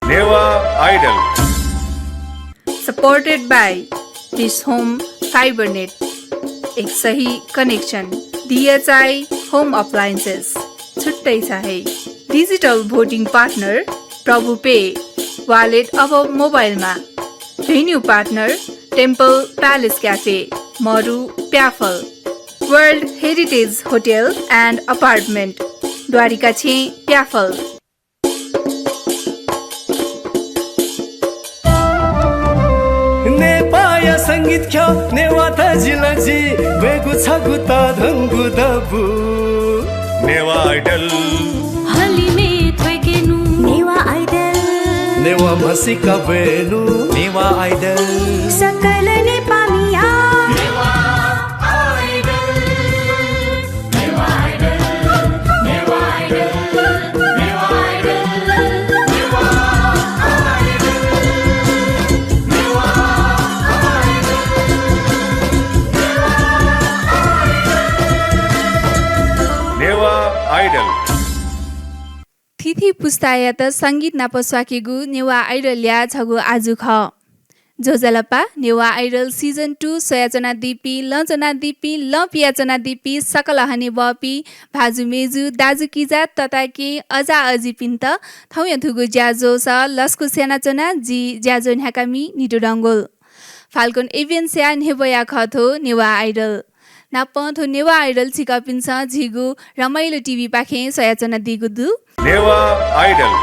Newa Idol supported by Dish Home Fibernet, एक सही connection DHI home appliances, छुट्टै चाहे digital voting partner Prabhu pay wallet अब मोबाइलमा, venue partner temple palace cafe Maru Pyaphal, world heritage hotel and apartment Dwarika छे प्याफल। नेपाया संगीत ख्या नेवाता जिलजी बेगु छगु त धंगु दबु नेवा आइडल हलिमे थ्वेगेनु नेवा आइडल नेवा मसिका बेनु नेवा आइडल सकल नेपामिया Newa idol Newa idol Newa idol Newa idol Newa idol Newa Newa Idol थिथि पुस्तायत संगीत नापस्वाकेगु नेवा आइडल या छगु आजु ख जोजलपा नेवा आइडल सिजन 2 सयाचना दिपी लजना दिपी ल पियाचना दिपी सकल हने बपी भाजु मेजु दाजु किजा तताके अजा अजी पिन्त थौया थुगु ज्याजो स लस्कु सेनाचना जी ज्याजो न्याकामी निटु डंगोल फाल्कन एभियन्स्या नेबया खथो नेवा आइडल नापथो नेवा आइडल छिका पिन्छ झिगु रमाइलो टिभी पाखे सयाचना दिगु दु नेवा आइडल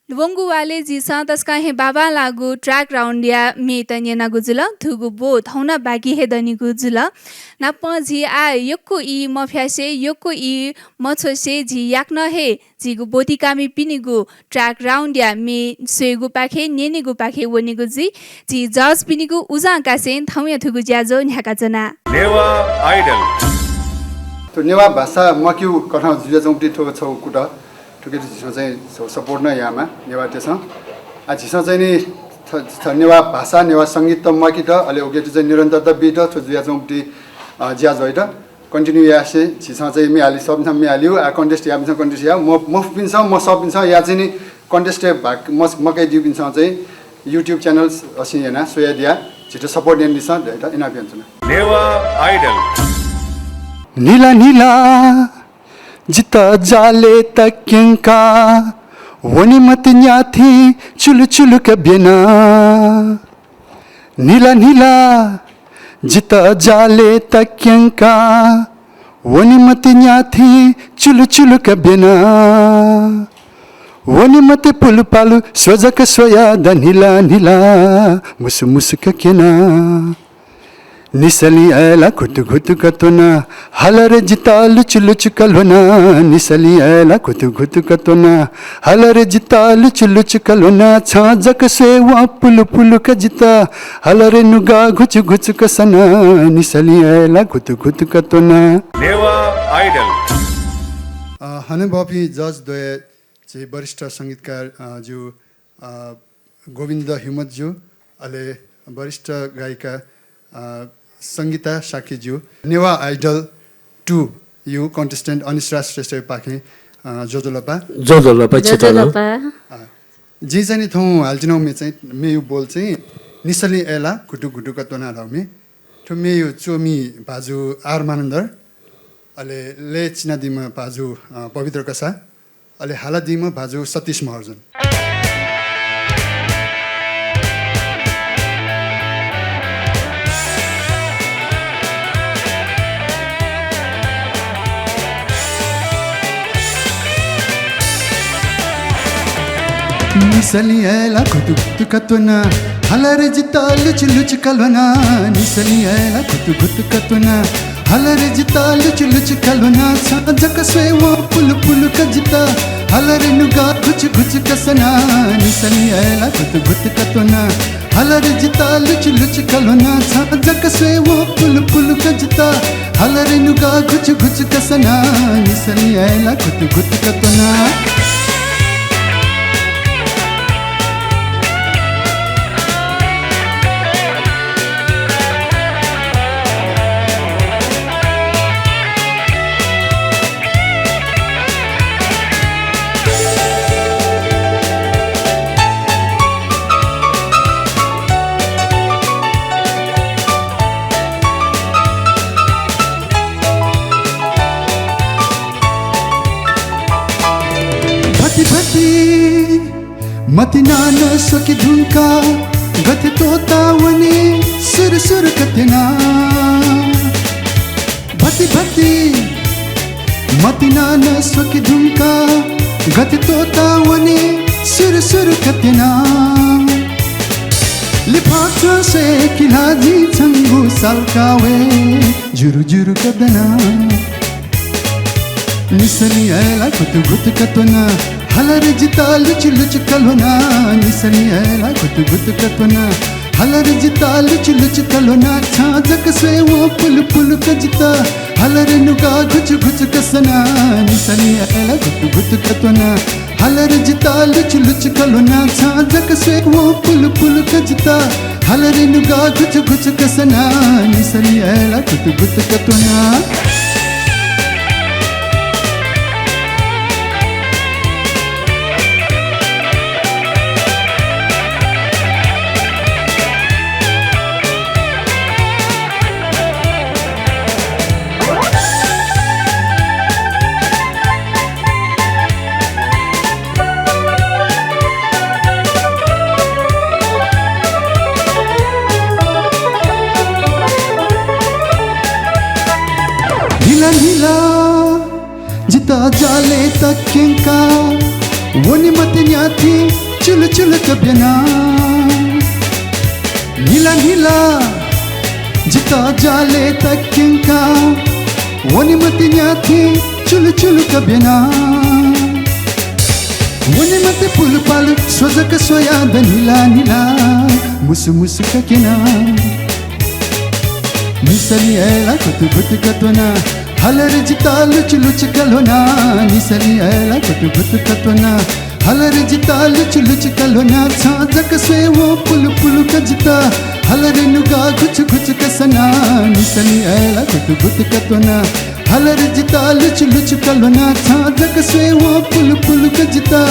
लुबंगुवाले जी तस्का हे बाबा लागु ट्रैक राउंड या मेतन्य ना गुजुल थुगु बो थौना बागी हे दनि गुजुल ना पजी आ यक्को इ मफ्यासे यक्को इ मछोसे जी याक न हे जिगु बोती कामी पिनिगु ट्रैक राउंड या मे सेगु पाखे नेनेगु पाखे वनिगु जी जज पिनिगु उजा कासे थौया थुगु ज्याजो न्याका जना नेवा आइडल तो नेवा भाषा मक्यु कथा जुया जौपटी ठो छौ कुटा ठुके झिसो चाहिँ सपोर्ट न यामा नेवा त्यसो आ झिसो चाहिँ नि नेवा भाषा नेवा सङ्गीत त मकिट अहिले ओकेटी चाहिँ निरन्तरता बिट छु जुया चौपटी जिया जोइट कन्टिन्यू यासे छिसा चाहिँ मिहाली सब मिहालियो आ कन्टेस्ट या बिन्छ कन्टेस्ट या म पिन्छ म सब पिन्छ या चाहिँ नि कन्टेस्ट भाग मकै दिउ पिन्छ चाहिँ युट्युब च्यानल्स असी हैन सोया दिया छिटो सपोर्ट दिन्छ हैट इना पिन्छ नेवा आइडल नीला नीला जिता जाले तक्यंका वनी मत न्याथी चुलु चुलु कब्यना नीला नीला जिता जाले तक्यंका वनी मत न्याथी चुलु चुलु कब्यना वनी मत पुल पालु स्वजक स्वया द नीला नीला मुसु मुसु ककेना निसली ऐला कुतु कुतु कतोना हलर जितालु चुलु चुकलोना निसली ऐला कुतु कुतु कतोना हलर जितालु चुलु चुकलोना छाजक से वा पुलु पुलु कजिता हलर नुगा घुचु घुचु कसना निसली ऐला कुतु कुतु कतोना नेवा आइडल हने बपी जज दोय चाहिँ वरिष्ठ सङ्गीतकार ज्यू गोविन्द हिमत ज्यू अहिले वरिष्ठ गायिका सङ्गीता साकीज्यू नेवा आइडल 2 यु कन्टेस्टेन्ट अनिश्रा श्रेष्ठ पाखे जोजोलपा जी चाहिँ थौ हाल्जिनौ मे चाहिँ मे यु बोल चाहिँ निसली एला कुटु कुटु कतोना रमे ठो मे यु चोमी बाजु आर मानन्दर अहिले ले चिनादिमा बाजु पवित्र कसा अहिले हालादिमा बाजु सतीश महर्जन निसली ऐला कुतु कुतु कतोना हलर जितालु चुलु चुकलोना निसली ऐला कुतु कुतु कतोना हलर जितालु चुलु चुकलोना छाजक सेवा पुलु पुलु कजिता हलर नुगा घुच घुच कसना निसली ऐला कुतु कुतु कतोना हलर जितालु चुलु चुकलोना छाजक सेवा पुलु पुलु कजिता हलर नुगा घुच घुच कसना निसली ऐला कुतु कुतु कतोना मति नाना सोकी ढुंका गति तोता वने सुर सुर कतना भति भति मति नाना सोकी ढुंका गति तोता वने सुर सुर कतना लिफाफा से किलाजी छंगु सालकावे जुरु जुरु कदना निसली ऐला कुतु कुतु कतोना हलर जितालु चुलु चुकलोना निसली ऐला कुतु कुतु कतोना हलर जितालु चुलु चुकलोना छाजक से वो पुल पुल कजिता हलर नुगा घुच घुच कसना निसली ऐला कुतु कुतु कतोना हलर जितालु चुलु चुकलोना छाजक से वो पुल पुल कजिता हलर नुगा घुच घुच कसना निसली ऐला कुतु कुतु कतोना जिता जाले तक्यंका वनी मत न्याथी चुल चुल कब्यना नीला नीला जिता जाले तक्यंका वनी मत न्याथी चुल चुल कब्यना वनी मत पुल पाल स्वजक स्वया द नीला नीला मुसु मुसु ककेना निसली ऐला कुतु कुतु कतोना हलर जितालु चुलु चुकलोना निसली ऐला कुतु कुतु कतोना हलरे जिता लुच लुच कलोना छाजक स्वेवो पुलु पुलु कजिता हलरे नुगा घुच घुच कसना निसनी ऐला गुत गुत कतोना हलरे जिता लुच लुच कलोना छाजक स्वेवो पुलु पुलु कजिता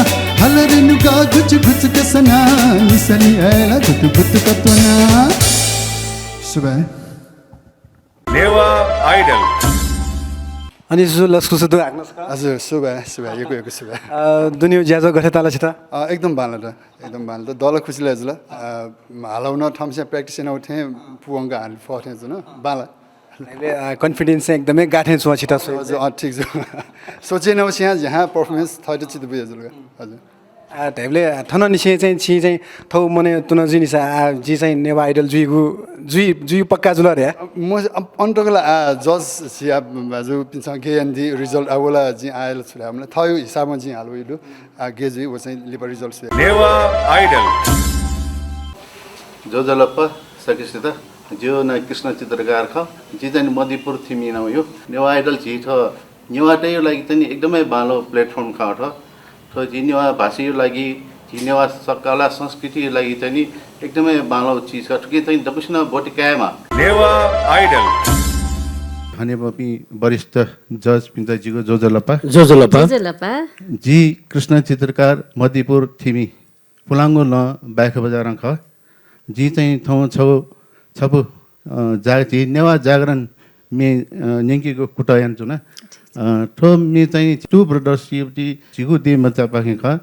हलरे नुगा घुच घुच कसना निसनी ऐला गुत गुत कतोना सुबह नेवा आइडल अनि जो लस्कु सुदु हाग्नस् का हजुर सुबह सुबह यो सुबह दुनिया ज्याजो गथे ताला छिता एकदम बाल्न त एकदम बाल्न त दल खुसीले हजुर हालाउन ठाउँसे प्र्याक्टिस न उठे पुवंगा हाल फथे जुन बाला अहिले कन्फिडेन्स चाहिँ एकदमै गाठे छु छिटा सो हजुर ठिक छ सोचे न यहाँ जहाँ पर्फर्मेन्स थैट चित बुझ हजुर टाइपले थन निसे चाहिँ छि चाहिँ थौ मने तुन जि निसा जी चाहिँ नेवा आइडल जुइगु जुइ पक्का जुल रे म अन्तकला जज सिया बाजु पिन्छ गेएनडी रिजल्ट अवला जी आयल छ हामीले थयो हिसाबमा जी हालो इडु गेजी व चाहिँ लिबर रिजल्ट से नेवा आइडल जो जलप्पा सकिसित जो न कृष्ण चित्रकार ख जी चाहिँ मदिपुर थिमी न यो नेवा आइडल जी छ नेवाटै यो लागि चाहिँ एकदमै बालो प्लेटफर्म खा छ तो जी नेवा भाषी यो लागि जी नेवा कला संस्कृति लागि चाहिँ एकदमै बालो चिज छ के चाहिँ दपुस्न बोटिकामा नेवा आइडल हनेबपी वरिष्ठ जज पिन्ताजीको जो जलप्पा जोजोलपा जी कृष्ण चित्रकार मदिपुर थिमी पुलाङ्गो न बाख बजार ख जी चाहिँ ठाउँ छपु जी नेवा जागरण मे नेङ्कीको कुटायन चुना ठो मे चाहिँ टु ब्रदर्स झिगु दे मचा पाखे ख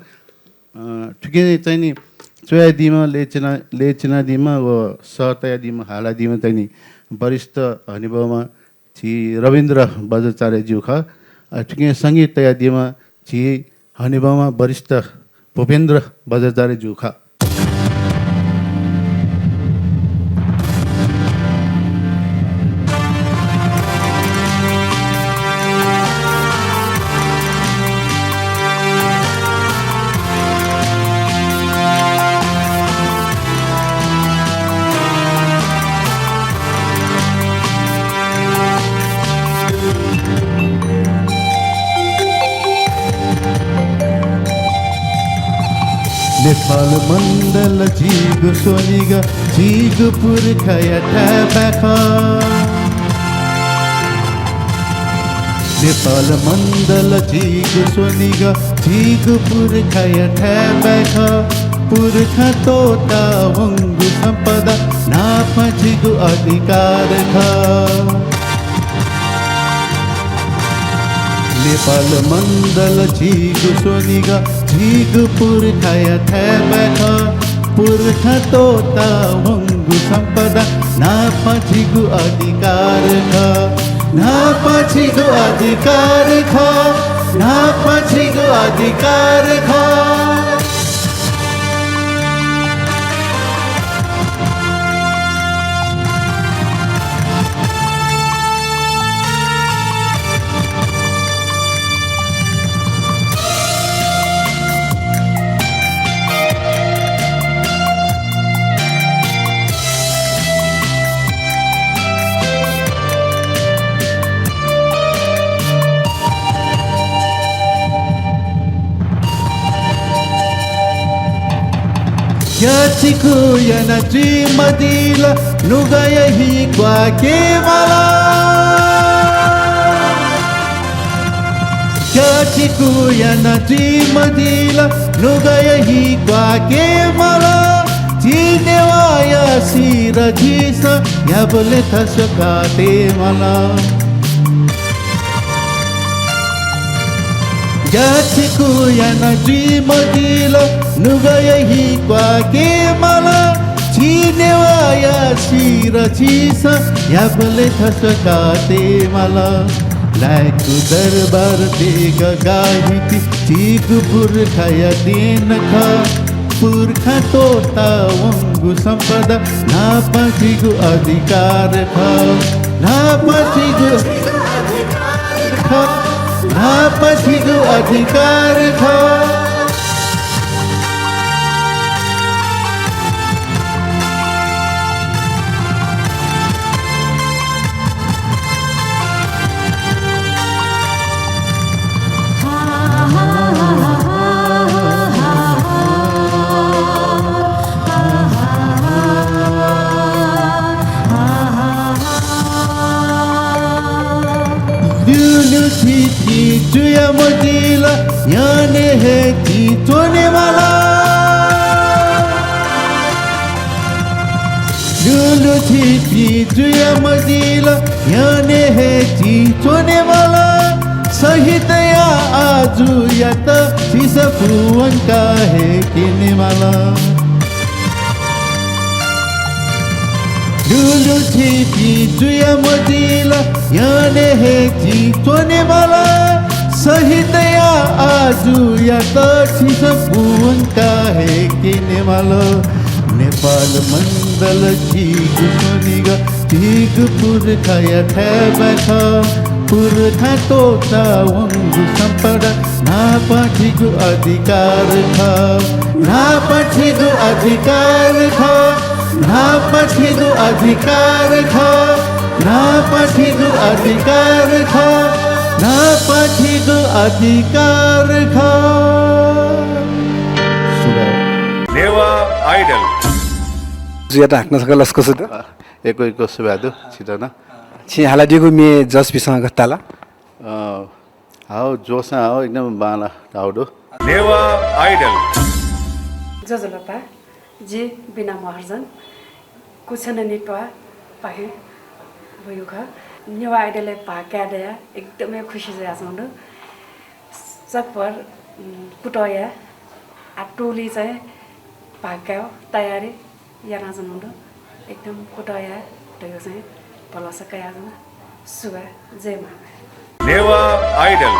ठिकै चाहिँ नि चोया दिमा लेचना दिमा व सतया दिमा हाला दिमा चाहिँ नि वरिष्ठ हनिबाउमा छि रविन्द्र बजाचार्यज्यू ख ठिकै सङ्गीत तया दिमा छि हनिबाउमा वरिष्ठ भूपेन्द्र बजाचार्यज्यू ख नेपाल मण्डल झिग सोनिग झिग पुर्खया ठ्याबाख नेपाल मण्डल झिग सोनिग झिग पुर्खया ठ्याबाख पुर्खा तोता वङ्गु सम्पदा नाफ झिगु अधिकार ख नेपाल मण्डल झिग सोनिग झिग पुर्खाया ठ्याबाख पुर्खा तोता वङ्गु सम्पदा नाफ झिगु अधिकार ख नाफ झिगु अधिकार ख नाफ झिगु अधिकार ख याचिको yana madila nugaya hi kwake mala याचिको yana madila nugaya hi kwake mala जिनेवाया सिर झिस याबले थसकाते मला याचिको yana madila nugaya hi kwake mala जिनेवाया सिर झिस याबले थसकाते मला लायकु दरबार देग गाहिती चिग पुर्खाया दिन ख पुर्खा तोता वङ्गु सम्पदा नापचिगु अधिकार ख नापचिगु अधिकार ख लुलु थिति जुया मजिला याने हे ती तोने माला लुलु थिति जुया मजिला याने हे ती तोने माला सहितया आजु या त सिस फुवन का हे किने माला लुलु थिति जुया मजिला याने हे ती तोने माला सहितया आजु या त सिस फुवन का हे किने माला नेपाल मण्डल ठीक सुनिग ठीक पुर्खा या ठेबैठ पुर्खा तोता वङ्गु सम्पदा नापाठीको अधिकार छ नापाठीको अधिकार छ नापाठीको अधिकार छ नापाठीको अधिकार छ नापाठीको अधिकार छ नेवा आइडल जुया ढाक्न सकल लस्को सुद एकैको सुबादु छिटो न छि हालादिगु मे जस बिसँग गत्ताला हाउ जोसा हाउ एकदम बाला हाउडो नेवा आइडल जजलपा जे बिना महर्जन कुछन निटवा पाहे भयो ख नेवा आइडले पाक्यादया एकदमै खुसी जाछौँ सकभर कुटया आ टोली चाहिँ पाक्यायो तयारी याना जनाउँदो एकदम कुटया त्यो चाहिँ पलसका याजना सुबा जय मा नेवा आइडल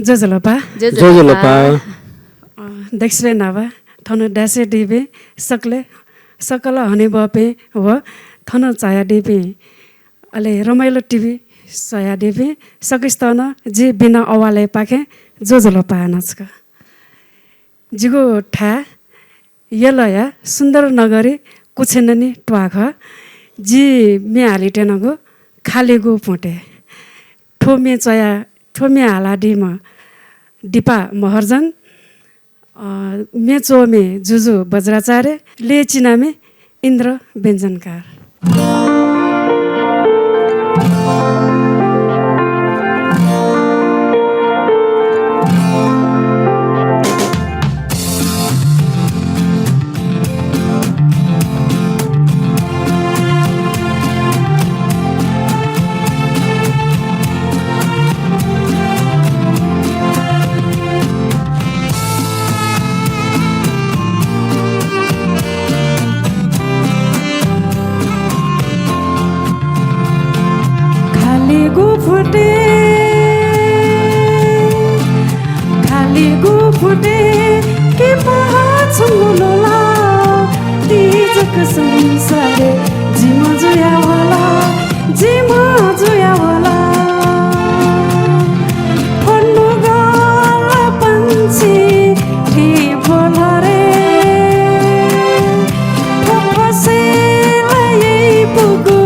जजलपा जजलपा दक्षिण नावा थन डासे डिबे सकल हने बपे व थन चाया डिबे अले रमाइलो टिभी सया डिबे सकिस्तन जे बिना अवाले पाखे जजलपा नाचका जिगो ठा यलया सुन्दर नगरी कुछेननी ट्वाख जी मे हालिटेनको खालेगो फोटे ठोमे चया ठोमे हालाडीमा डिपा महर्जन मे चोमे जुजु बज्राचार्य ले चिनामे इन्द्र व्यञ्जनकार खाली गु फुटे के पहाछुलोला तिजक संसारे जिमा जोया वाला फन्नु गाला पंछी ठी भोला रे फसे लाई पुगु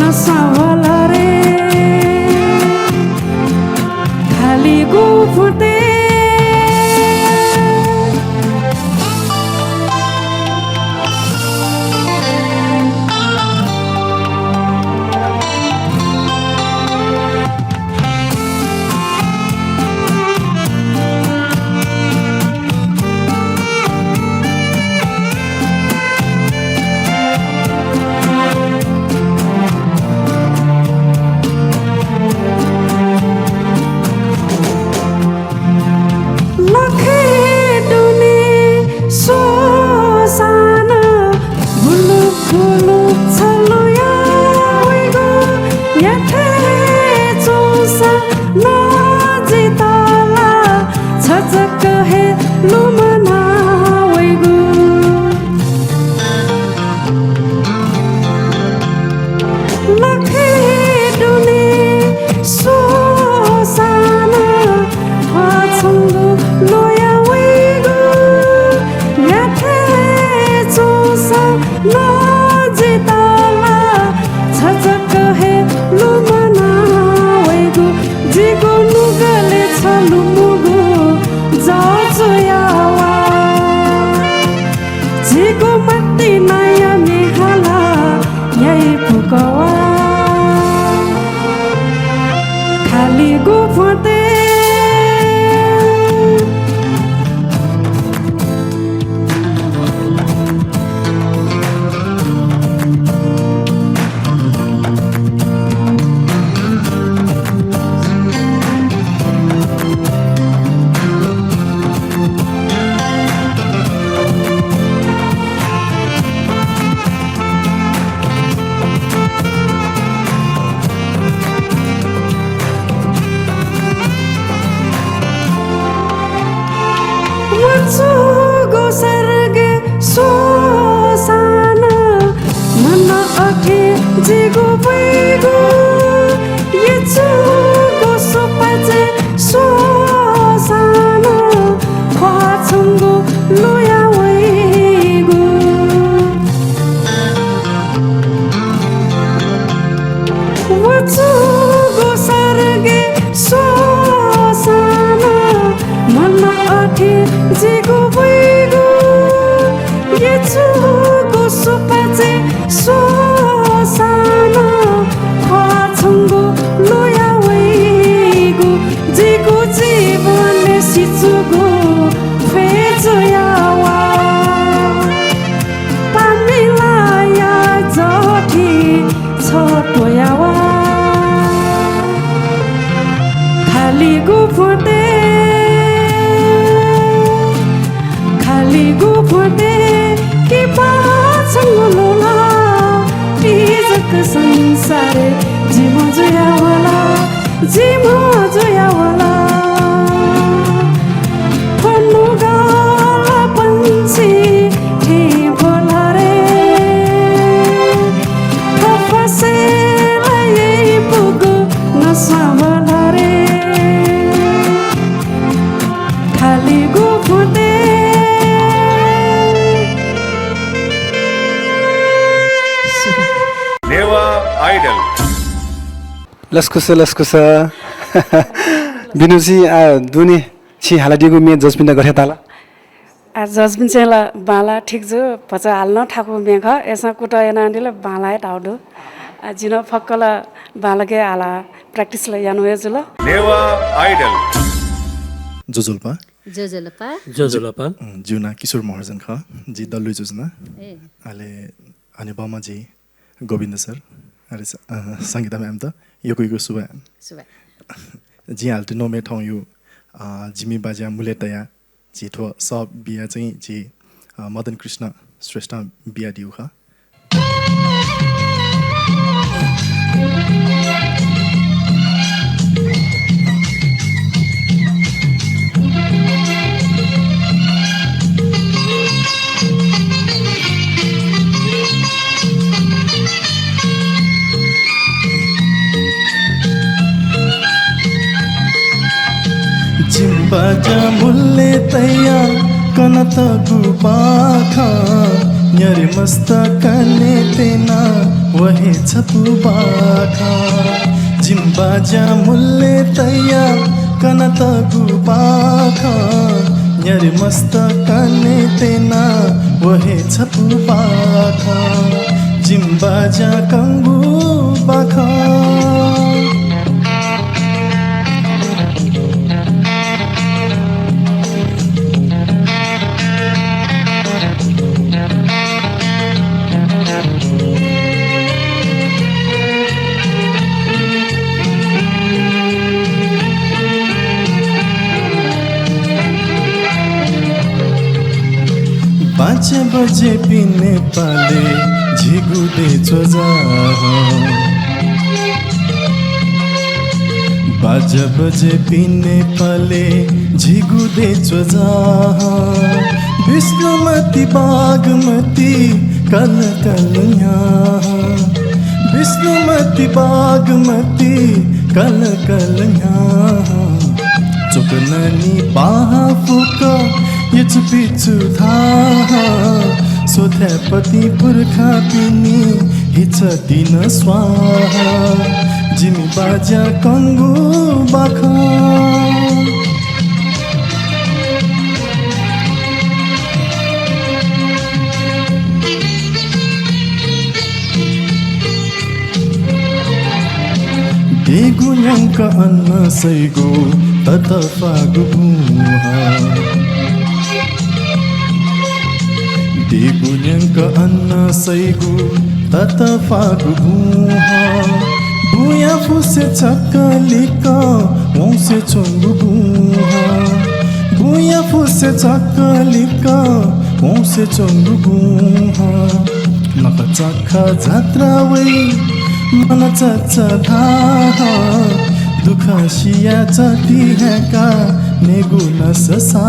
नसावाला रे खाली गु फुटे गु फुते गो सर्गे सोसान मन अठे जिगो पैगो यचु गो सोपाचे सोसान ख्वाचुङ्गो लोया वैगो वचु गो सर्गे सोसान मन अठे जिगो पैगो यचु गो सोपाचे सोसान ख्वाचुङ्गो लोया वैगो जिगो जीवन सिचुगो फेजयावा पामिलाया जठी छोटोयावा खाली गो फुटे खाली गु फुटे कि पाछङ लोला तिजक संसारे जिमो जोयावाला फन्नु गाला पन्छी ठी भोला रे फसेलाई पुगो नसावला रे खाली गु फुटे नेवा आइडल लस्कुस बिनुजी दुने छि हालाडिगु मे जजपिन्द गरे ताला जजबिन चाहिँ बाला ठिक जो पचा हाल्न ठाकु मेख एसा कुटा एनान्डिल बाला टाउडु जिन फक्कल बालके आला प्र्याक्टिस ल यानु जुल नेवा आइडल जोजोल्पा जोजोलपा जुना किशोर महर्जन ख जी दल्लु जुजना अहिले अनि बमा जी गोविन्द सर अरे सङ्गीता म्याम त यो कोहीको सुबा जी हाल्थ्यो नोमे ठाउँ यो जिमी बाजा मुलेतया जिठो सब बिहा चाहिँ जी मदन कृष्ण श्रेष्ठ बिहा दिउ ख जिम्बाजा मुल्ले तैया कनत गुबाखा न्यारे मस्त कने तेना वहे छपु बाखा जिम्बाजा मुल्ले तैया कनत गुबाखा न्यारे मस्त कने तेना वहे छपु बाखा जिम्बाजा कंगु बाखा पाँच बजे पिने पाले झिगुदे चोजा 5 बजे पिने पाले झिगुदे चोजा विष्णुमती बागमती कल कल यहाँ विष्णुमती बागमती कल कल यहाँ चोकनानी बाहा फुका ये चुपिचु था सोथ्यापति पुर्खा पिनी हिच दिन स्वाहा जिमी बाजा कंगु बाखा Degunyank anna saigo tatafagu buha Degunyank anna saigo tatafagu buha Buya fuse chakalika wonse chongu buha Buya fuse chakalika wonse chongu buha Naka chakha jatra wai मन चचा था दुखा शिया चटी है का नेगु न ससा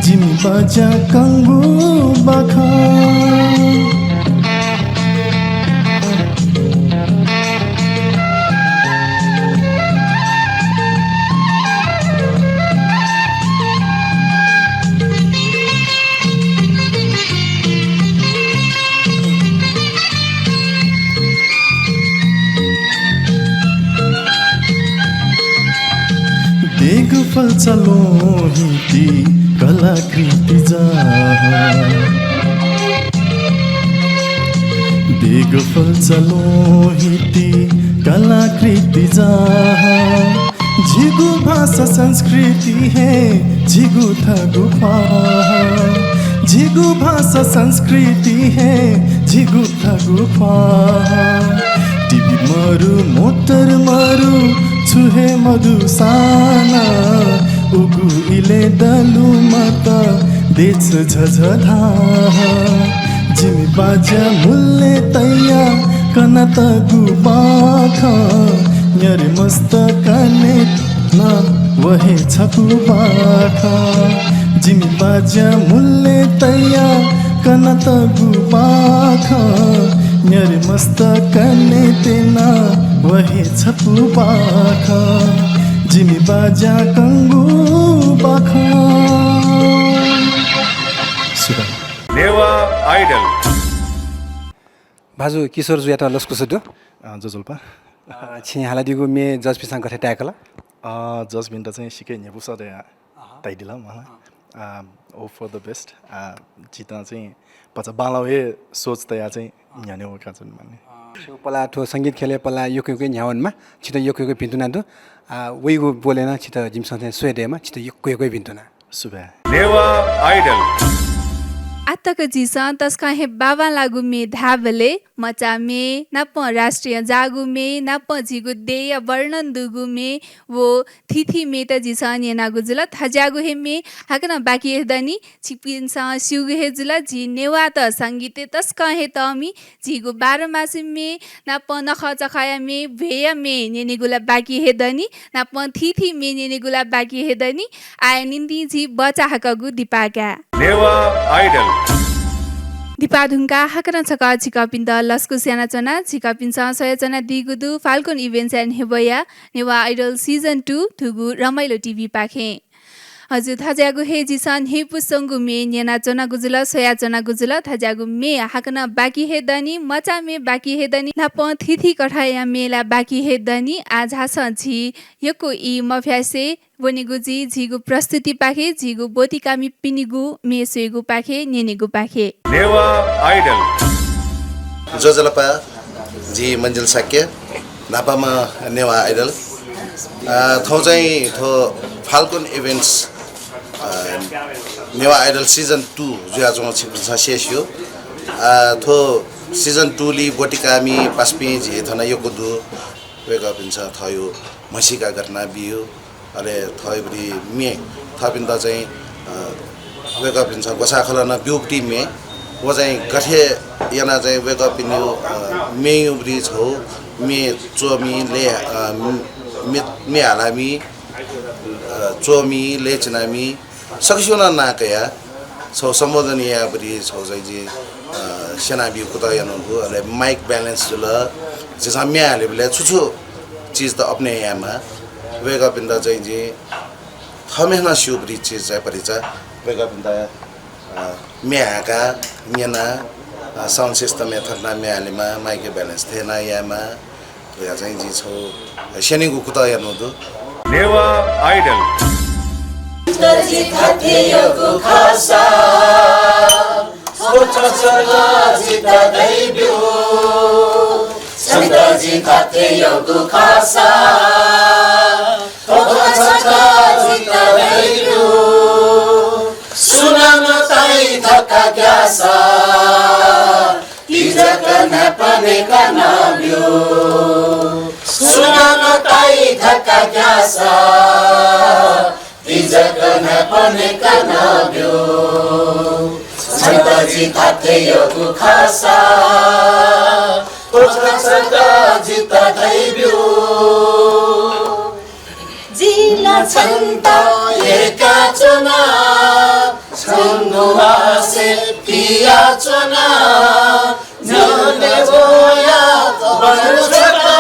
जिमी बजा कंगु बखा देख फल चलो हिती कलाकृति जा देख फल चलो हिती कलाकृति जा झिगु भाषा संस्कृति है झिगु थगु फा झिगु भाषा संस्कृति है झिगु थगु फा टिभी मरु मोटर मरु छुहे मधुसाना उगु इले दलु माता देश झझधा जिमी बाजा मुल्ले तैया कनत गुबाखा न्यारे मस्त कने ना वहे छकु बाखा जिमी बाजा मुल्ले तैया कनत गुबाखा न्यारे मस्त कने तेना वही छपु बाखा जिमी बाजा कंगु बाखा नेवा आइडल भाजु किशोर जुयाटा लस्कु सदु जजोल्पा छि हालादिगु मे जज पिसाङ कथे ट्याकला जज बिन्टा चाहिँ सिकै नेबुसा दे ताइदिला मलाई ओ फर द बेस्ट जिता चाहिँ पचा बालावे सोच तया चाहिँ न्याने हो का जुन मान्ने पला ठो संगीत खेले पला योकयोकै न्यावनमा छिटो योकयोकै भिन्तुना दु वेगु बोलेन छिटो जिमसँग स्वेडेमा छिटो योकयोकै भिन्तुना सुबह नेवा आइडल आत्तक जिसा तस्का हे बाबा लागु मे धावले मचा मे नप राष्ट्रिय जागु मे नप जिगु देय वर्णन दुगु मे वो थिथि मे त जिसा नेना गुजुला थजागु हे मे हाकना बाकी हेदनी छिपिनसा सिउगु हे जुला जि नेवा त संगीते तस्का हे तमी जिगु 12 मासे मे नप नख चखाया मे भेय मे नेनेगुला बाकी हेदनी नप थिथि मे नेनेगुला बाकी हेदनी आय निन्दी जि बचा हकगु दिपाका नेवा आइडल दिपाधुङका हाकना छका छिका पिन्द लस्कु स्याना चना छिका पिन्सा सय चना दिगुदु फाल्कन इभेन्ट्स एन्ड हेबया नेवा आइडल सिजन 2 थुगु रमाइलो टिभी पाखे हजुर थाजागु हे जिसान हे पुसंगु मे नेना चना गुजुला सया चना गुजुला थाजागु मे हाकना बाकी हे दनी मचा मे बाकी हे दनी नाप थिथि कठाया मेला बाकी हे दनी आज हास झी यको इ मफ्यासे वनिगुजी झिगु प्रस्तुति पाखे झिगु बोतिकामी पिनिगु मेसेगु पाखे नेनेगु पाखे नेवा आइडल जोजलपा जी मन्जिल साक्य नापामा नेवा आइडल थौ चाहिँ थो falcon events Newa idol season 2 जुया जों छिपसा शेष्यो थो सिजन 2 ली बोटिकामी पास्पि जे थना योकुदु वेगा पिन्छ थयो मसिका घटना बियो अरे थयबरी मे थपिन्दा चाहिँ वेगा पिन्छ गोसाखलन ब्युटी मे वो चाहिँ गठे याना चाहिँ वेगा पिन्यो मेयुब्री छौ मे चोमी ले मे हालामी चोमी लेचनामी सक्सियोना नाकया छौ सम्बोधन या बरी छौ चाहिँ जे सेना बिउ कुता यानुको अले माइक ब्यालेन्स जुल जे सम्या हाले बले छुछु चीज त अपने यामा वेगा पिन्दा चाहिँ जे थमेना शिवब्री चीज चाहिँ परिचा वेगा पिन्दा म्याका न्याना साउन्ड सिस्टम यथार्थ म्यालेमा माइक ब्यालेन्स थिएन यामा या चाहिँ जे छौ सेनेगु कुता यानुदु नेवा आइडल तजी थाथियोको खासा सोच सर्ग जिता दैब्यो सन्तजी थाथे यो गुखासा थोका छका जित रैलु सुनान ताई थका ग्यासा तिजक नपने कनाब्यो सुनान ताई थका ग्यासा तिजक नपने कनाब्यो सन्तजी थाथे यो गुखासा थोका छका जित दैब्यो जिना छन्ता एका चुना छङ्गुवासे पिया चुना न्योने बोया बरुछका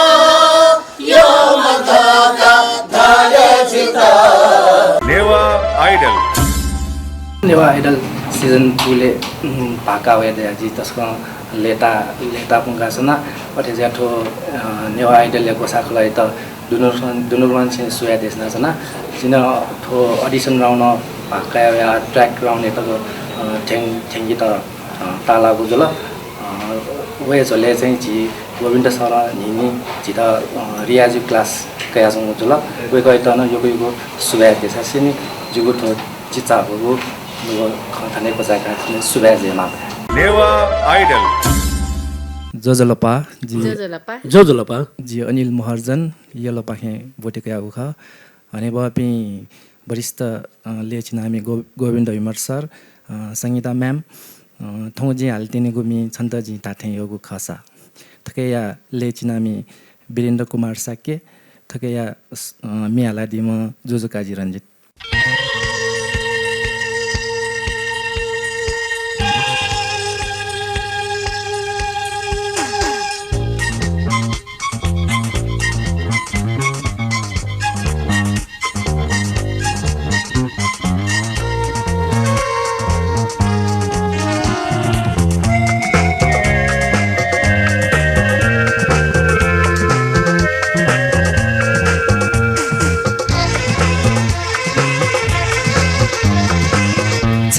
यो मधका धारे जिता Newa idol Newa idol season 2 ले भाका वेदे जी तस्को लेता पुंगा सना पठे जाठो नेवा आइडल ले कोसाखलाई त दुनुरमान से सुया देशना सना जिन थो ऑडिशन राउन्ड भाका या ट्र्याक राउन्ड त ठेंगी त ताला गुजल वे जले चाहिँ जी गोविन्द सर निनी जी त रियाजु क्लास कया जङ जुल वे गय त न योगको सुया देशा सिनी जुगु थो चिचा हो नुगो खथने को जाका सुया जेमा नेवा आइडल जोजलपा जी अनिल महर्जन यलोपा हे बोटेका उखा अनि बापी वरिष्ठ लेचिनामी गोविन्द विमर सर संगीता म्याम थौजी हालतिने गुमी छन्तजी ताथे योगु खसा थकेया लेचिनामी वीरेन्द्र कुमार साक्य थकेया मियाला दिम जोजोकाजी रञ्जित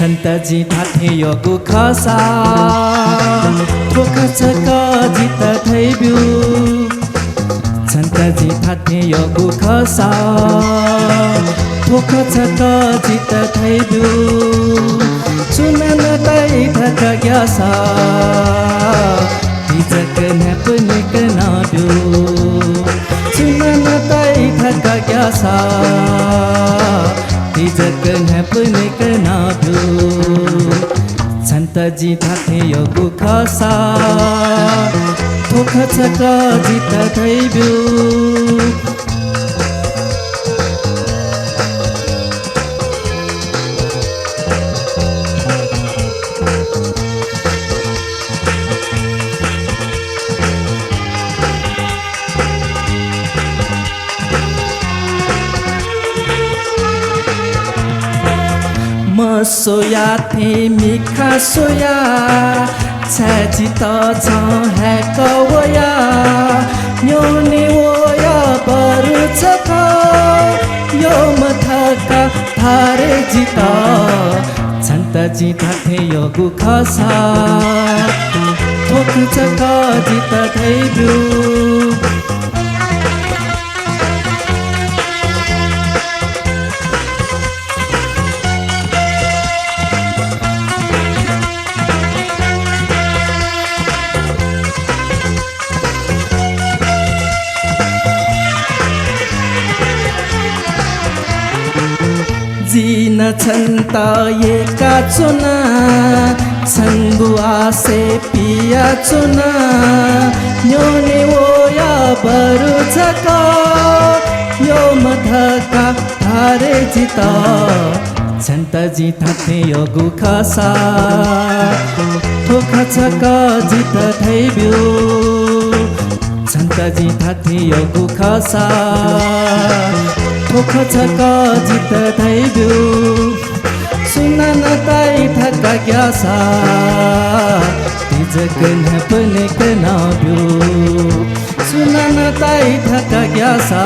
छन्तजी थाथे यो गुखासा थोका छका जित थैब्यु छन्तजी थाथे यो गुखासा थोका छका जित थैब्यु सुनन ताई थका ग्यासा तिजक नपने कनाब्यु सुनन ताई थका ग्यासा तिजक नपने कनाब्यु छन्तजी थाथे यो गुखासा थोका छका जित थैब्यु सोया थे मिखा सोया छजित छ है कवया न्योने वया बरु छका यो मथका थारे जिता छन्तजी थाथे यो गुखासा थोक छका जित थैब्यु जिन छन्ता एका चुना छङ्गुआ से पिया चुना न्योने वया बरु छका यो मधका थारे जिता छन्तजी थाथे यो गुखासा थोका छका जित थैब्यु छन्तजी थाथे यो गुखासा थोका छका जित थैब्यु सुनन ताई थका ग्यासा तिजक नपने कनाब्यु सुनन ताई थका ग्यासा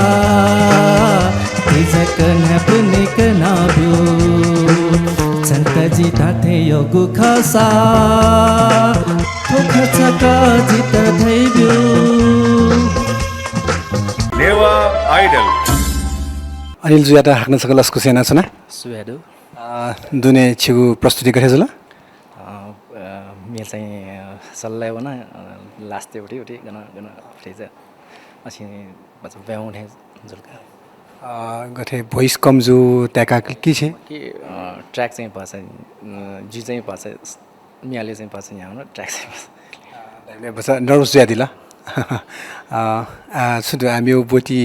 तिजक नपने कनाब्यु छन्तजी थाथे यो गुखासा थोका छका जित थैब्यु नेवा आइडल अनिल जुयाटा हाक्न सकल अस्को सेना छना सुहेदु दुने छिगु प्रस्तुति गरे जला मेरो चाहिँ सल्लाह हो न लास्ट एउटै एउटै गन गन फ्रेज अछि बच्चा ब्याउने जुलका गथे भोइस कमजो त्याका के छे कि ट्र्याक चाहिँ पर्छ जी चाहिँ पर्छ मियाले चाहिँ पर्छ यहाँ ट्र्याक चाहिँ बस नर्भस ज्यादिला सुदु आमियो बोटी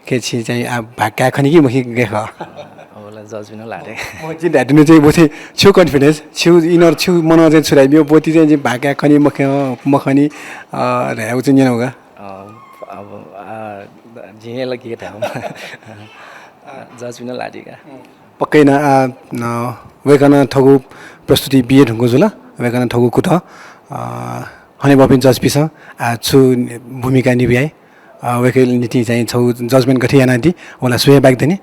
के छि चाहिँ भाका खनि कि मखि गेख होला जज बिन लाडे म चाहिँ ढाड्नु चाहिँ बोथे छु कन्फिडेन्स छु इनर छु मन चाहिँ छुराइ मियो बोटी चाहिँ भाका खनि मखनी रह्याउ चाहिँ नि होगा अब जिहे लगी था जज बिन लाडेका पक्कै न वेकन थगु प्रस्तुति बिए ढुङ्गो जुल वेकन थगु कुथ हने बपिन जज पिस छु भूमिका निभाए वेके नीति चाहिँ छौ जजमेन्ट गठि यानादि होला सुए बाग देनी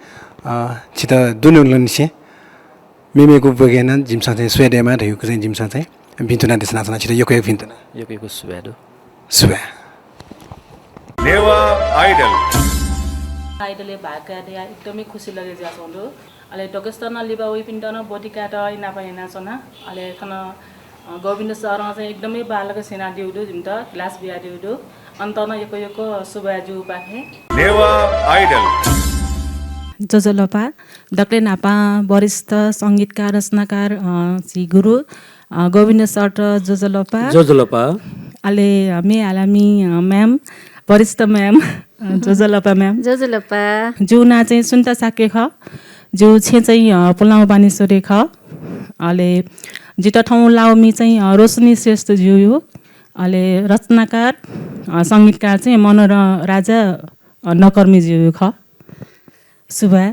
छित दुनु लनिसे मेमेको बगेन जिमसा चाहिँ सुए डेमा रहेको चाहिँ जिमसा चाहिँ भिन्तुना देशना छना छित योको भिन्तुना योको सुए दो सुए नेवा आइडल आइडलले भाका दिया एकदमै खुसी लगे जासोंदो अले डगस्तना लिबा वे पिन्डना बोटिकाट इना पाइना छना अले खन गोविन्द सर चाहिँ एकदमै बालक सेना दिउदो जिम त क्लास बिया दिउदो अन्तन योको सुबाजु पाखे नेवा आइडल जजलपा डक्टर नापा वरिष्ठ संगीतकार रचनाकार श्री गुरु गोविन्द सर जजलपा अले मे आलामी म्याम वरिष्ठ म्याम जजलपा म्याम जुना चाहिँ सुन्ता साके ख जो छे चाहिँ पुलाउ बानेश्वरी ख अले जिता ठाउँ लाउमी चाहिँ रोशनी श्रेष्ठ ज्यू यो अले रचनाकार संगीतकार चाहिँ मनोर राजा नकर्मी ज्यू ख सुबा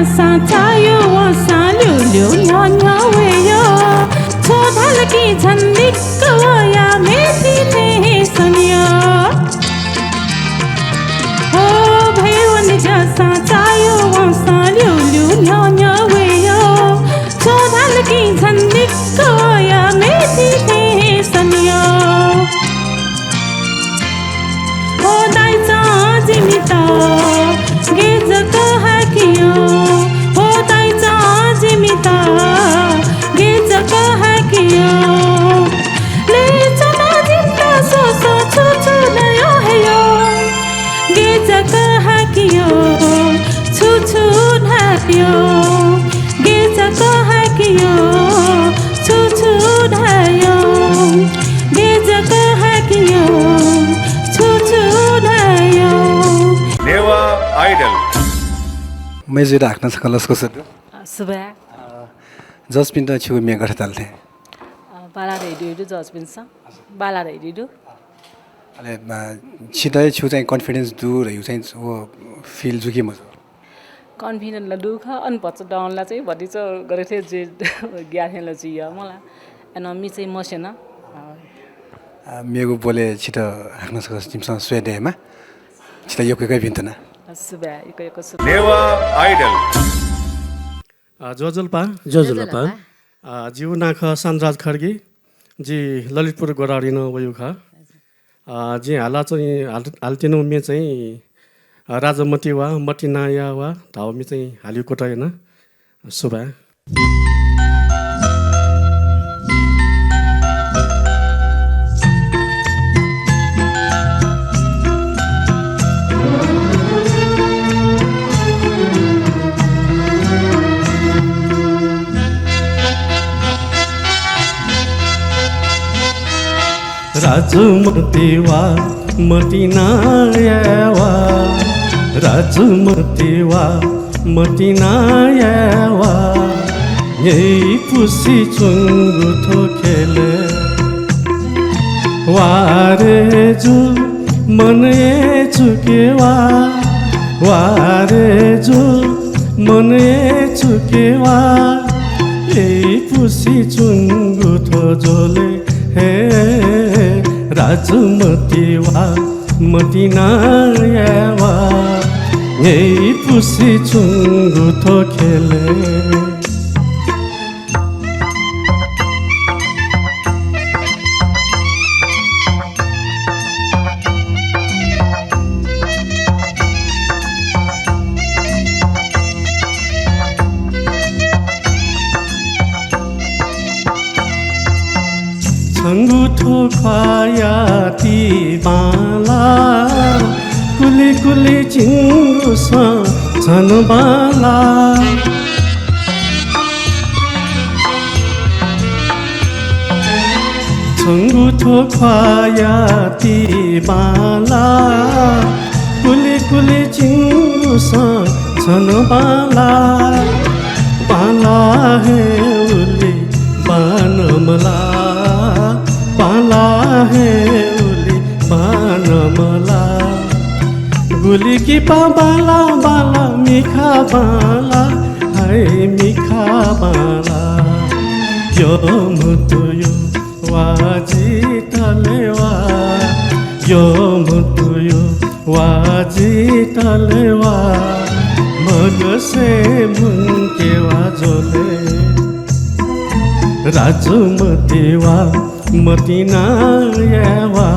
साचायो साल्यो ल्यो न्या न्या वेयो छोधल कि झन्डिक्क वया मेथी थे सनिया हो भयो नि जसा चायो वसा ल्यु ल्यु न्यो न्यो वेयो छोदाल कि झन्डिक्क वया मेथी थे सनिया हो दाइचा जिमिता गेज कहा कियो हो दाइचा जिमिता गेज कहा कियो ले चना जिम्ता सो सो छु छु नयो हेयो गेज कहा कियो छु छु ढाकियो गेज कहा कियो छु छु ढायो गेज कहा कियो छु छु ढायो नेवा आइडल मेजर राख्न सकलसको सर सुबह जसपिन त छु मे गठताल थे बाला रेडियो जजमेन्ट छ बाला रेडियो अले छिटै छु चाहिँ कन्फिडेन्स दूर यु चाहिँ वो फिल जुके म कन्फिडेन्ट ल दुख अन पछ डाउनला चाहिँ भति चाहिँ गरेथे जे ग्याथेला चाहिँ मलाई एन मी चाहिँ मसेन मेगो बोले छिटो राख्न सकस तिमसँग स्वेडेमा छिटो यो कोही भिन्तना सुबह यो नेवा आइडल जोजलपा जीव नाख सानराज खड्गी जी ललितपुर गोराडी न वयु खा जी हाला चाहिँ हालतिनु मे चाहिँ राजमती वा मटिनाया वा धाउ मे चाहिँ हालियो कोटा हैन सुबह राजुमतीवा मतिनायावा राजुमतीवा मतिनायावा यही पुसी चुंगु थो खेले वारे जो मन ए चुकेवा वारे जो मन ए चुकेवा यही पुसी चुंगु थो जोले हे राजुमतीवा मतिनायावा यही पुसी चुंगु थो खेले अंगूठो खाया ती बाला कुली कुली चिंगु सा छन बाला अंगूठो खाया ती बाला कुली कुली चिंगु सा छन बाला बाला है उली बानमला बाला है उली बानमला गुली की बाला बाला मीठा बाला हाय मीठा बाला यो मुतु यो वाजी तलेवा यो मुतु यो वाजी तलेवा मग से मुनकेवा जोले राजुमतीवा मतिनायावा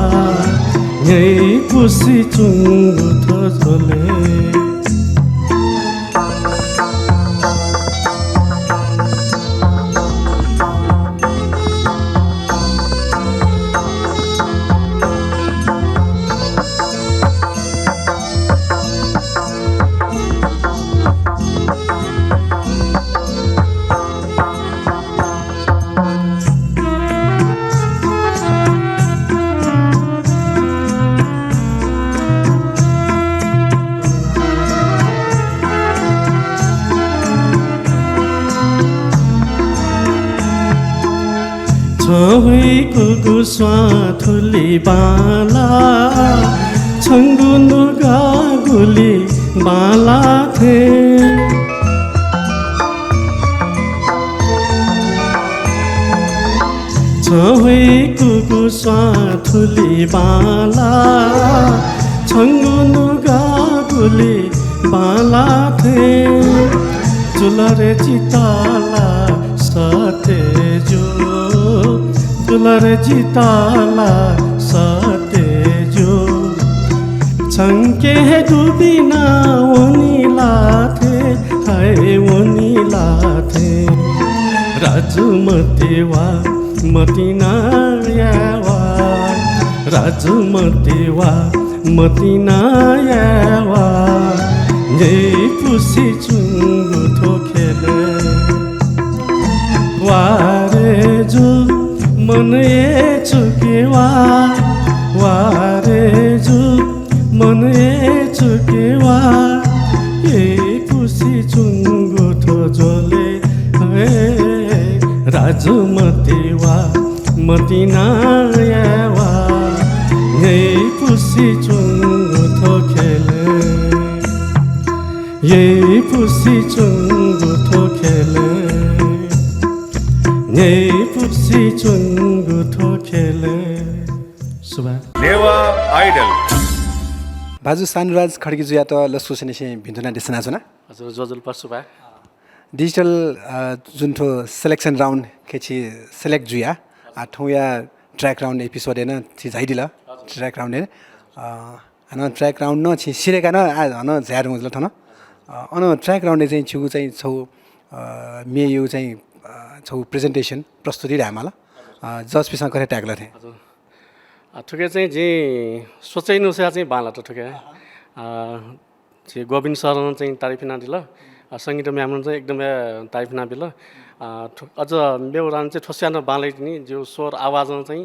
यही पुसी चुंगु थो जोले गुस्वा थुली बाला छंगु नुगा गुली बाला थे छवै कुकु स्वाथुली बाला छङ्गु गागुली बाला थे चुलरे चिताला सतेजो चुलरे चिताला सतेजो छङ्के डुबिना ओनिला थे हाय ओनिला थे राजुमतेवा मतिना यावा राजुमतेवा मतिना यावा यही पुसी चुङ्गु थोखेले वारे जो मन ए चुकेवा वारे जो मन ए चुकेवा यही पुसी चुङ्गु थो जोले राजुमतेवा मतिना यावा यही पुसी चुङ्गु थोखेले यही पुसी चुङ्गु थोखेले यही पुसी चुङ्गु थोखेले सुबा नेवा आइडल बाजु सानुराज खड्की जुया त लसु सेनेसे भिन्धुना देशना छना हजुर जजुल पसुबा डिजिटल जुन ठो सिलेक्सन राउन्ड खेची सेलेक्ट जुया ठौया ट्र्याक राउन्ड एपिसोड हैन छि झाइदिला ट्र्याक राउन्ड हैन अन ट्र्याक राउन्ड न छि सिरेका न अन झ्यार मुजल थन अन ट्र्याक राउन्ड चाहिँ छु चाहिँ छौ मे यो चाहिँ छौ प्रेजेन्टेसन प्रस्तुति रामाला जज पिसा करे ट्यागला थे हजुर ठुके चाहिँ जे सोचैनु से चाहिँ बाला त ठुके जे गोविन्द सर चाहिँ तारिफ ना दिला सङ्गीत म्याम चाहिँ एकदमै तारिफ ना बिल अझ बेउरान चाहिँ ठोस्यानो बालै नि जो स्वर आवाज चाहिँ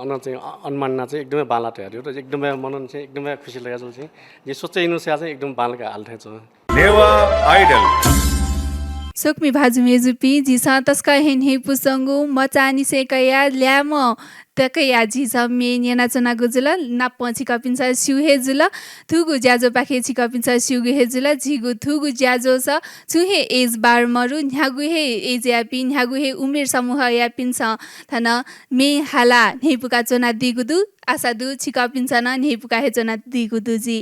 अन चाहिँ अनुमानना चाहिँ एकदमै बाला थियो र एकदमै मनन चाहिँ एकदमै खुसी लागेको चाहिँ जे सोचैनु से चाहिँ एकदम बालका हाल्थे छ नेवा आइडल सोक्मी भाजु मेजुपी जिसा तस्का हेन हे पुसंगु मचानी से कया ल्याम तकया जिसा मे नेना चना गुजुला ना पछि कपिन्सा सिउ हे जुला थुगु ज्याजो पाखे छि कपिन्सा सिउ हे जुला झिगु थुगु ज्याजो स छुहे एज बार मरु न्यागु हे एज यापि न्यागु हे उमेर समूह यापिन स थन मे हाला नेपुका चना दिगुदु आशा दु छि कपिन्सा न नेपुका हे चना दिगुदु जी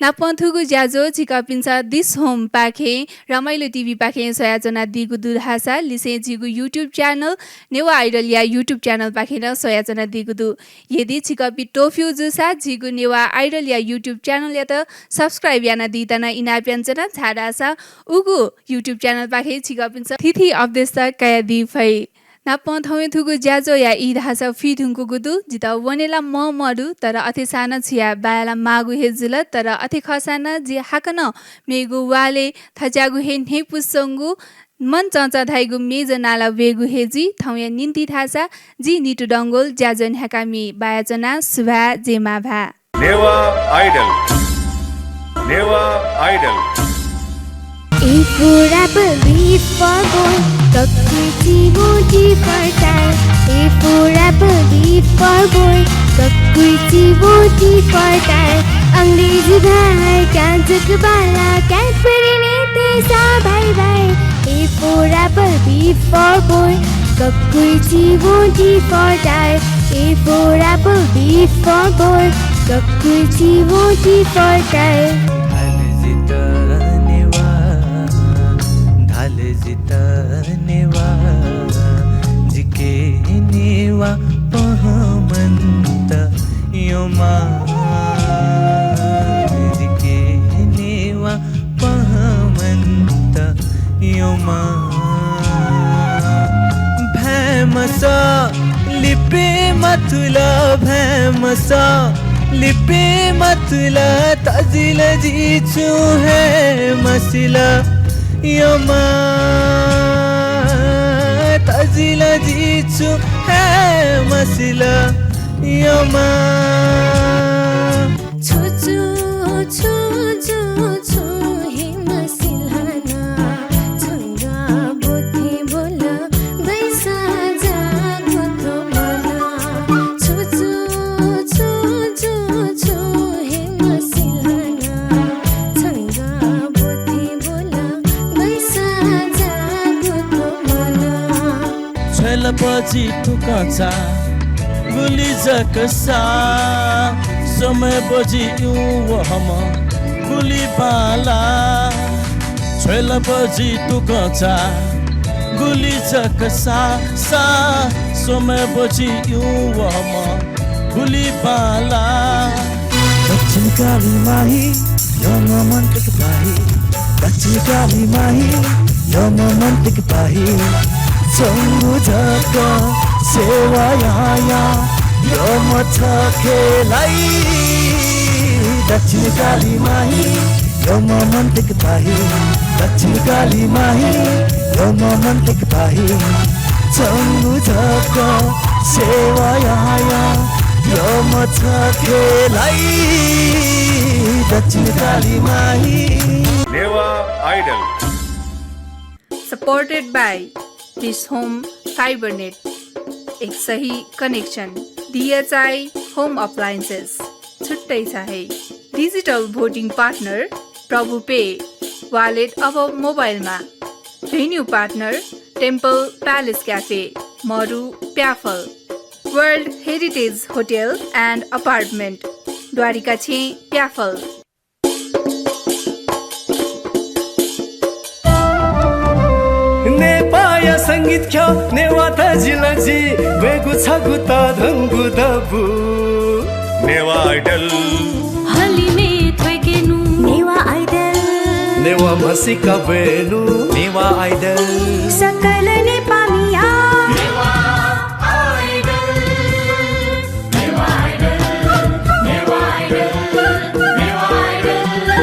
नापन्थुगु ज्याजो छिकापिन्सा दिस होम पाखे रमाइलो टिभी पाखे सयाजना दिगु दुहासा लिसे जिगु युट्युब च्यानल नेवा आइडल या युट्युब च्यानल पाखे न सयाजना दिगु दु यदि छिकापि टोफ्यु जुसा जिगु नेवा आइडल या युट्युब च्यानल या त सब्स्क्राइब याना दितना इनाप्यान्चना छाडासा उगु युट्युब च्यानल पाखे छिकापिन्सा थिथि अपडेट कया दि फै नापन थवे थुगु ज्याजो या इ धासा फि थुंगु गुदु जिता वनेला मरु तर अथे साना छिया बायाला मागु हेजुल तर अथे खसाना जे हाकन मेगु वाले थजागु हे नेपुसंगु मन चंचा धाइगु मेज नाला वेगु हेजी थौया निन्ति थासा जी निटु डंगोल ज्याजन हकामी बायाजना सुभा जेमा भा Newa idol A for apple, B for boy, Kakuchi Moji for tie. A for apple, B for boy, Kakuchi Moji for tie. अंग्रेजी भाई कांचक बाला कैडबरी नीते सा भाई भाई. A for apple, B for boy, Kakuchi Moji for tie. A for apple, B for boy, Kakuchi Moji for tie. जितनेवा जिके नेवा पहमंत योमा जिके नेवा पहमंत योमा भैमसा लिपे मतला भैमसा लिपे मतला तजिल जीचू है मसिला योमा तजिला जीचू है मसिला योमा छुचु छुचु छु हे मसिलाना छंगा बोथे बोला बैसा जागो तो बोला छुचु छुचु छु हे मसिलाना छंगा बोथे बोला बैसा जागो तो बोला छल बजी टुकचा गुली जकसा समय बजी यूं हम गुली बाला छेल बजी टुकचा गुली जकसा सा समय बजी यूं हम गुली बाला दक्षिण काली माही यम मंटिक पाही दक्षिण काली माही यम मंटिक पाही चंगु झक सेवा याया यम खेलाई दक्षिण काली माही यम मंटिक पाही दक्षिण काली माही यम मंटिक पाही चंगु झक सेवा याया यम खेलाई दक्षिण काली माही Newa Idol supported by Dish Home Fibernet एक सही कनेक्सन DHI होम अप्लायन्सेस छुट्टै छ है digital voting partner Prabhu pay wallet अब मोबाइलमा venue partner temple palace cafe Maru Pyaphal world heritage hotel and apartment Dwarika छे प्याफल नेपाया संगीत ख्या नेवाता जिलाजी वेगु छगु त धंगु दबु नेवा आइडल हलिमे थ्वेकेनु नेवा आइडल नेवा मसिका बेनु नेवा आइडल सकल नेपालीया Newa idol Newa idol Newa idol Newa idol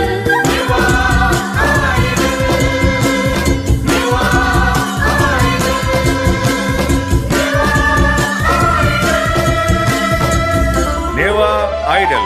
Newa Newa idol